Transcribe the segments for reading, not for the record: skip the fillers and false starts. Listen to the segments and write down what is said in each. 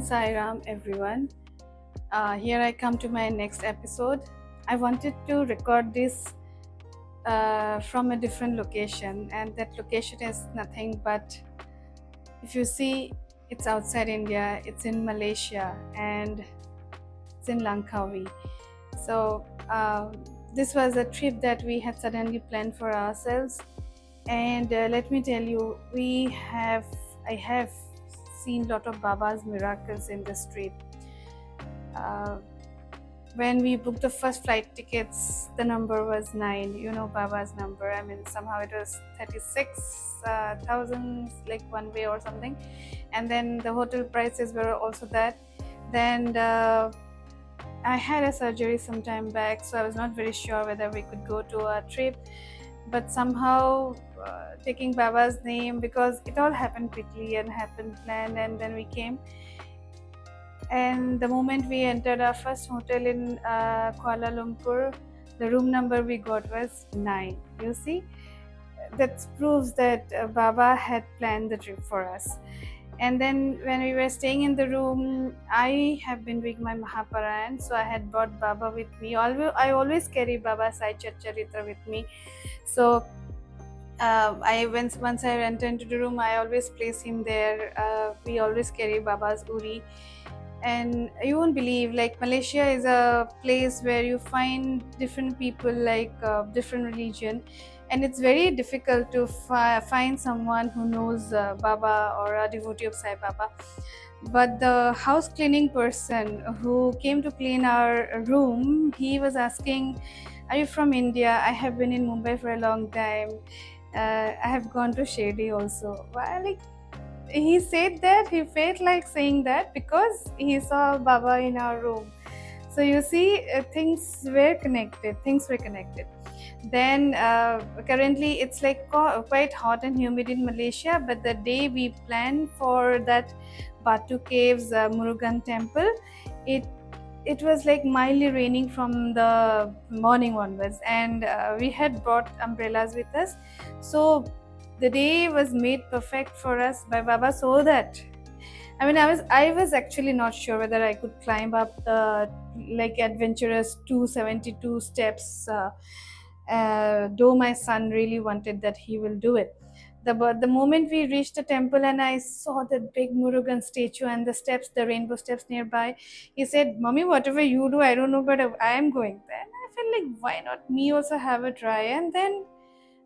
Sai Ram, everyone. Here I come to my next episode. I wanted to record this from a different location, and that location is nothing but, if you see, it's outside India, it's in Malaysia, and it's in Langkawi. So, this was a trip that we had suddenly planned for ourselves, and let me tell you, I have seen a lot of Baba's miracles in this trip. When we booked the first flight tickets, the number was 9. You know Baba's number. I mean, somehow it was 36,000, like one way or something. And then the hotel prices were also that. Then I had a surgery some time back, so I was not very sure whether we could go to a trip. But somehow taking Baba's name, because it all happened quickly and happened planned, and then we came. And the moment we entered our first hotel in Kuala Lumpur, the room number we got was 9. You see, that proves that Baba had planned the trip for us. And then when we were staying in the room, I have been doing my Mahaparayan, so I had brought Baba with me. I always carry Baba Sai Charita with me. So once I enter into the room, I always place him there. We always carry Baba's Uri. And you won't believe, like, Malaysia is a place where you find different people, like different religion, and it's very difficult to find someone who knows Baba or a devotee of Sai Baba. But the house cleaning person who came to clean our room, he was asking, "Are you from India? I have been in Mumbai for a long time. I have gone to Shirdi also." Well, like, he said that he felt like saying that because he saw Baba in our room. So you see, things were connected. Then currently it's like quite hot and humid in Malaysia, but the day we planned for that Batu Caves Murugan temple, it was like mildly raining from the morning onwards, and we had brought umbrellas with us. So the day was made perfect for us by Baba, so that I was actually not sure whether I could climb up the like adventurous 272 steps, though my son really wanted that he will do it. The moment we reached the temple and I saw the big Murugan statue and the steps, the rainbow steps nearby, he said, "Mommy, whatever you do, I don't know, but I am going." Then I felt like, why not me also have a try? And then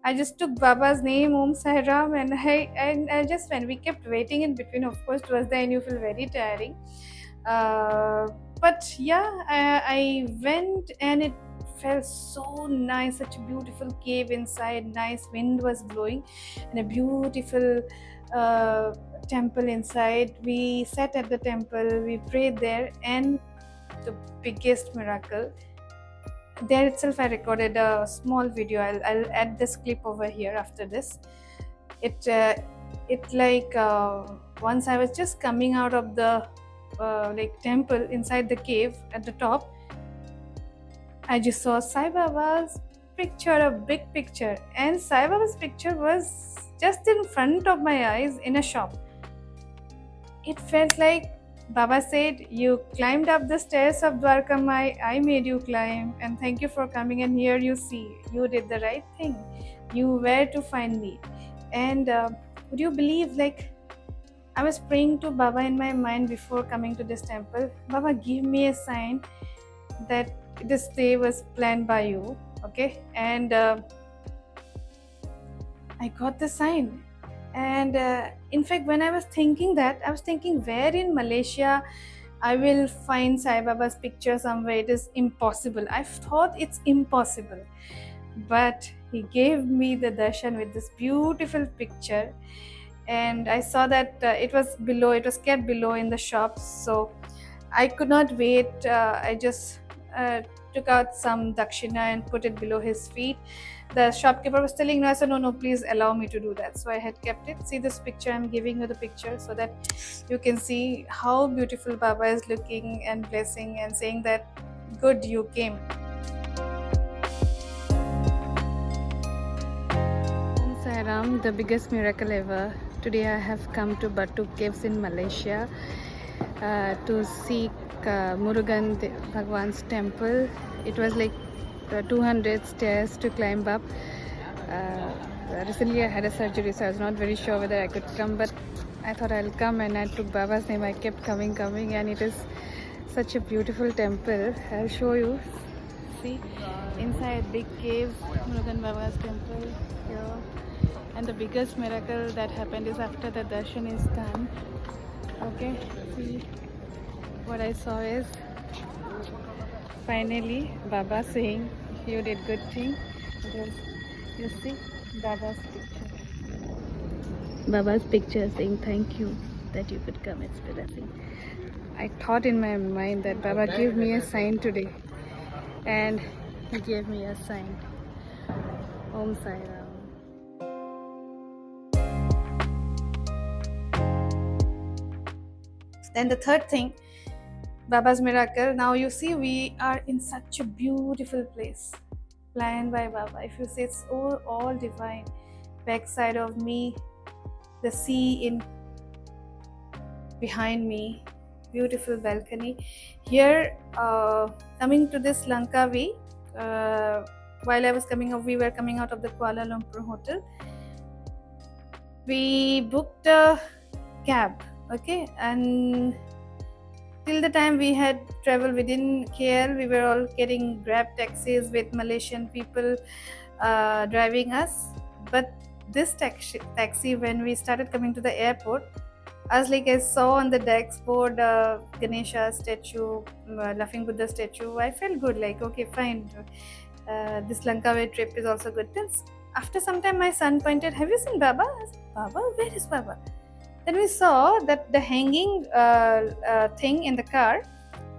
I just took Baba's name, Om Sai Ram, and I just went. We kept waiting in between. Of course, towards the end, you feel very tiring. But yeah, I went, and it felt so nice. Such a beautiful cave inside. Nice wind was blowing, and a beautiful temple inside. We sat at the temple. We prayed there, and the biggest miracle, there itself I recorded a small video. I'll add this clip over here after this. It like once I was just coming out of the like temple inside the cave at the top, I just saw Sai Baba's picture, a big picture, and Sai Baba's picture was just in front of my eyes in a shop. It felt like Baba said, "You climbed up the stairs of Dwarkamai, I made you climb, and thank you for coming, and here you see, you did the right thing. You were to find me." And would you believe, like, I was praying to Baba in my mind before coming to this temple, "Baba, give me a sign that this day was planned by you." Okay? And I got the sign. And in fact, when I was thinking that, I was thinking, where in Malaysia I will find Sai Baba's picture somewhere? It is impossible. I thought it's impossible. But he gave me the darshan with this beautiful picture. And I saw that it was kept below in the shops. So I could not wait. I just took out some dakshina and put it below his feet. The shopkeeper was telling me, I said, no, please allow me to do that. So I had kept it. See this picture, I'm giving you the picture so that you can see how beautiful Baba is looking and blessing and saying that, good, you came. Om Sai Ram, the biggest miracle ever. Today I have come to Batu Caves in Malaysia. to see Murugan Bhagwan's temple. It was like 200 stairs to climb up. Recently I had a surgery, so I was not very sure whether I could come, but I thought I'll come, and I took Baba's name. I kept coming, and it is such a beautiful temple. I'll show you. See, inside big cave, Murugan Baba's temple here. And the biggest miracle that happened is after the darshan is done. Okay, see, what I saw is finally Baba saying you did good thing, because you see Baba's picture saying thank you that you could come. It's blessing. I thought in my mind that Baba gave me a sign today, and he gave me a sign. Om Sai Ram. Then the third thing, Baba's miracle. Now you see we are in such a beautiful place, planned by Baba. If you see, it's all divine. Backside of me, the sea in behind me, beautiful balcony. Here, coming to this Langkawi, while I was coming up, we were coming out of the Kuala Lumpur hotel. We booked a cab, okay, and till the time we had traveled within KL, we were all getting Grab taxis with Malaysian people driving us. But this taxi, when we started coming to the airport, as like I saw on the dashboard Ganesha statue, Laughing Buddha statue, I felt good, like okay, fine, this Langkawi trip is also good. Then after some time my son pointed, have you seen Baba? I said, Baba? Where is Baba? Then we saw that the hanging thing in the car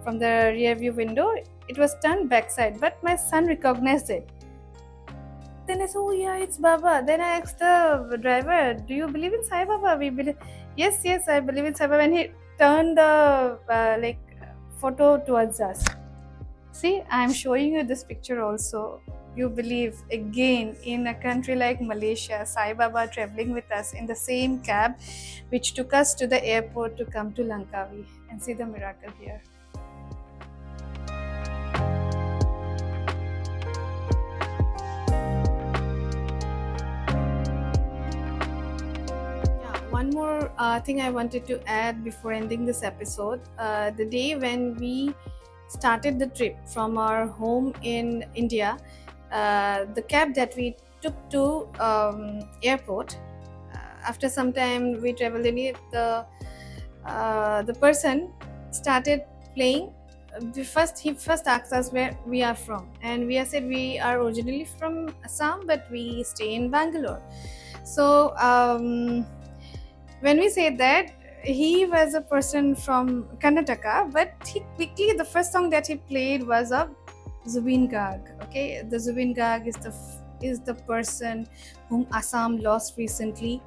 from the rear view window, it was turned backside, but my son recognized it. Then I said, oh yeah, it's Baba. Then I asked the driver, do you believe in Sai Baba? We believe. Yes, I believe in Sai Baba. And he turned the photo towards us. See, I'm showing you this picture also. You believe again in a country like Malaysia, Sai Baba traveling with us in the same cab, which took us to the airport to come to Langkawi and see the miracle here. One more thing I wanted to add before ending this episode. The day when we started the trip from our home in India, the cab that we took to airport, after some time we traveled in it, the person started playing. He first asked us where we are from, and we said we are originally from Assam, but we stay in Bangalore. So when we say that, he was a person from Karnataka, but he quickly, the first song that he played was of Zubeen Garg. Okay, the Zubeen Garg is the person whom Assam lost recently,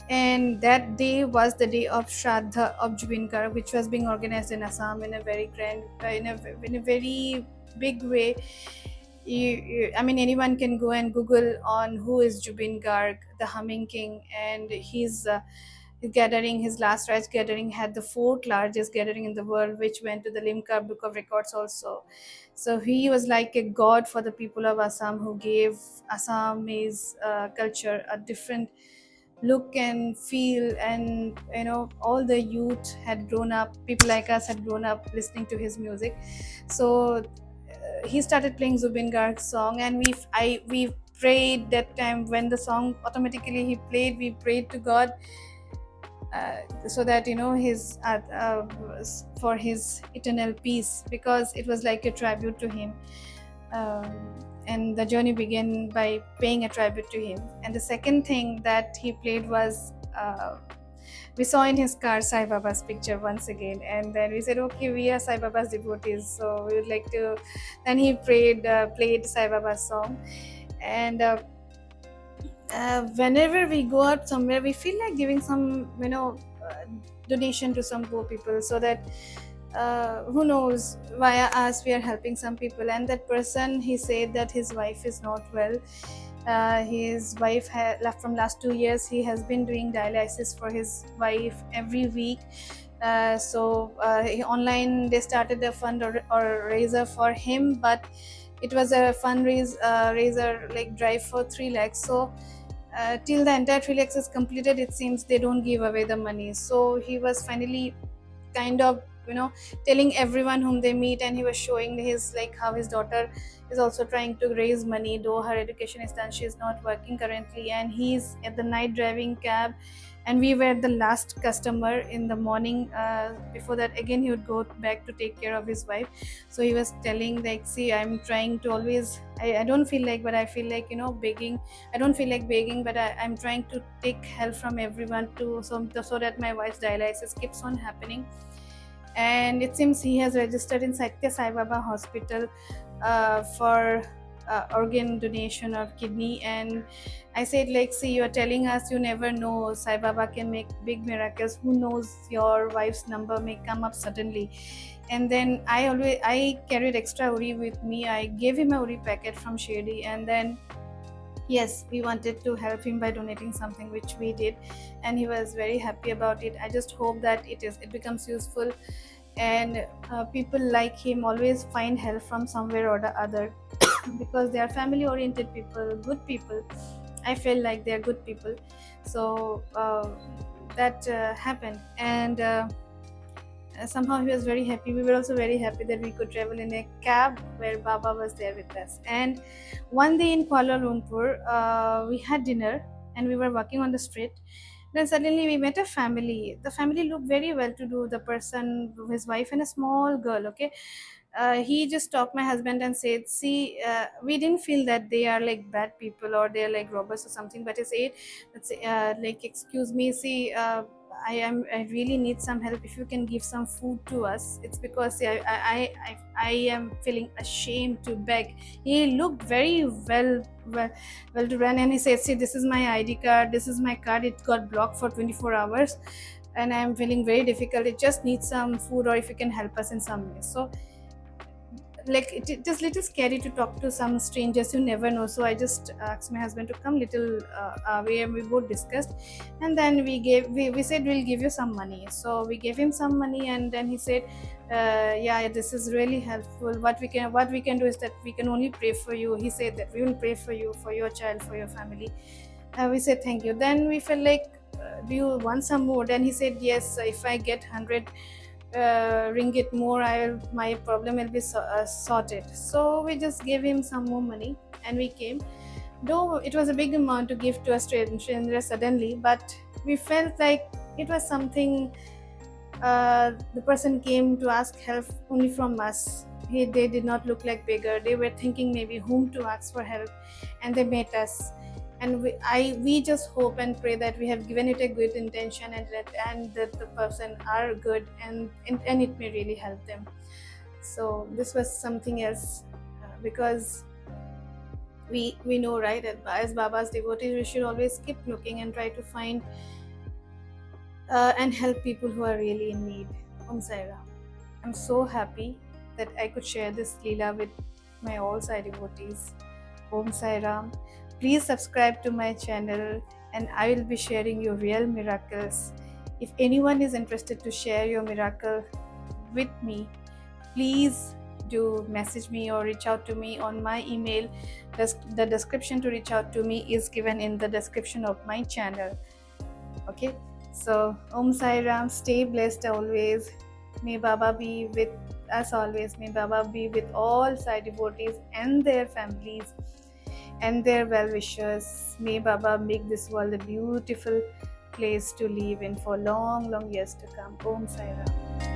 and that day was the day of Shraddha of Zubeen Garg, which was being organized in Assam in a very grand, in a very big way. I mean, anyone can go and Google on who is Zubeen Garg, the Humming King, and his gathering, his last rites gathering, had the fourth largest gathering in the world, which went to the Limca Book of Records also. So he was like a god for the people of Assam, who gave Assamese culture a different look and feel, and all the youth had grown up, people like us had grown up listening to his music. So he started playing Zubeen Garg's song, and we prayed that time. When the song automatically he played, we prayed to God, so that his for his eternal peace, because it was like a tribute to him. And the journey began by paying a tribute to him. And the second thing that he played was, we saw in his car Sai Baba's picture once again, and then we said, okay, we are Sai Baba's devotees, so we would like to. Then he played Sai Baba's song. And whenever we go out somewhere, we feel like giving some donation to some poor people, so that who knows, via us we are helping some people. And that person, he said that his wife is not well, His wife left from last 2 years. He has been doing dialysis for his wife every week. Online they started a fund or raiser for him, but it was a raiser like drive for 3 lakhs. So till the entire 3 lakhs is completed, it seems they don't give away the money. So he was finally kind of, telling everyone whom they meet, and he was showing his, like, how his daughter is also trying to raise money, though her education is done, she is not working currently, and he's at the night driving cab, and we were the last customer in the morning. Before that, again, he would go back to take care of his wife. So he was telling, like, see, I'm trying to always, I don't feel like, but I feel like, begging. I don't feel like begging, but I'm trying to take help from everyone to, so that my wife's dialysis keeps on happening. And it seems he has registered in Satya Sai Baba Hospital for organ donation of kidney. And I said, like, see, you're telling us you never know, Sai Baba can make big miracles. Who knows, your wife's number may come up suddenly. And then I carried extra uri with me. I gave him a uri packet from Shady, and then yes, we wanted to help him by donating something, which we did, and he was very happy about it. I just hope that it becomes useful, and people like him always find help from somewhere or the other because they are family oriented people, good people. I feel like they're good people. So that happened, and somehow he was very happy. We were also very happy that we could travel in a cab where Baba was there with us. And one day in Kuala Lumpur, we had dinner and we were walking on the street. Then suddenly we met a family. The family looked very well to do. The person, his wife, and a small girl. Okay, he just stopped my husband and said, see, we didn't feel that they are like bad people or they're like robbers or something, but he said, like, excuse me, see, I really need some help. If you can give some food to us, it's because I am feeling ashamed to beg. He looked very well to run, and he said, see, this is my ID card, this is my card, it got blocked for 24 hours, and I'm feeling very difficult. It just needs some food, or if you can help us in some way. So, like, it is little scary to talk to some strangers you never know. So I just asked my husband to come little away, and we both discussed, and then we said we'll give you some money. So we gave him some money, and then he said, yeah, this is really helpful. What we can do is that we can only pray for you. He said that we will pray for you, for your child, for your family. We said thank you. Then we felt like, do you want some more? Then he said, yes, if I get 100 ringgit more, my problem will be sorted. So we just gave him some more money, and we came. Though it was a big amount to give to a stranger suddenly, but we felt like it was something. The person came to ask help only from us. They did not look like beggar. They were thinking maybe whom to ask for help, and they met us. And we just hope and pray that we have given it a good intention, and that the person are good, and it may really help them. So this was something else, because we know, right, that as Baba's devotees, we should always keep looking and try to find and help people who are really in need. Om Sai Ram. I'm so happy that I could share this Leela with my all Sai devotees. Om Sai Ram. Please subscribe to my channel, and I will be sharing your real miracles. If anyone is interested to share your miracle with me, please do message me or reach out to me on my email. The description to reach out to me is given in the description of my channel. Okay, so Om Sai Ram, stay blessed always. May Baba be with us always. May Baba be with all Sai devotees and their families and their well wishers. May Baba make this world a beautiful place to live in for long, long years to come. Om Sai Ram.